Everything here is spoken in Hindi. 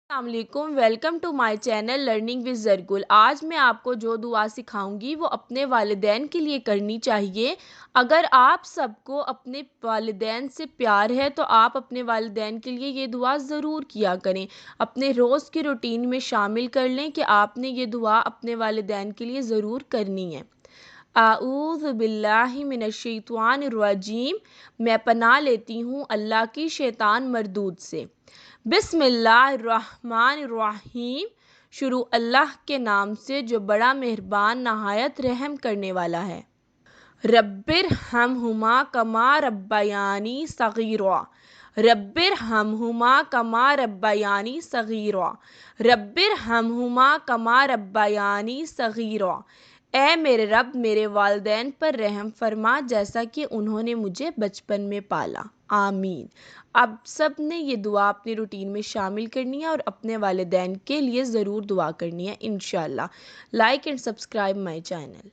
अस्सलामुअलैकुम, welcome to my channel learning with Zargul. आज मैं आपको जो दुआ सिखाऊंगी वो अपने वालिदैन के लिए करनी चाहिए। अगर आप सबको अपने वालिदैन से प्यार है तो आप अपने वालिदैन के लिए ये दुआ ज़रूर किया करें। अपने रोज़ की रूटीन में शामिल कर लें कि आपने ये दुआ अपने वालिदैन के लिए ज़रूर करनी है। आऊज़ु बिल्लाहि मिनश्शैतानिर्रजीम। मैं पनाह लेती हूँ अल्लाह की शैतान मरदूद से। बिस्मिल्लाहिर्रहमानिर्रहीम। शुरू अल्लाह के नाम से जो बड़ा मेहरबान नहायत रहम करने वाला है। रब्बिरहमहुमा कमा रब्बयानी सगीरा। रब्बिरहमहुमा कमा रब्बयानी सगीरा। रब्बिरहमहुमा कमा रब्बयानी सगीरा। ए मेरे रब, मेरे वालिदैन पर रहम फरमा जैसा कि उन्होंने मुझे बचपन में पाला। आमीन। अब सब ने ये दुआ अपनी रूटीन में शामिल करनी है और अपने वालिदैन के लिए ज़रूर दुआ करनी है इंशाअल्लाह। Like and subscribe my channel.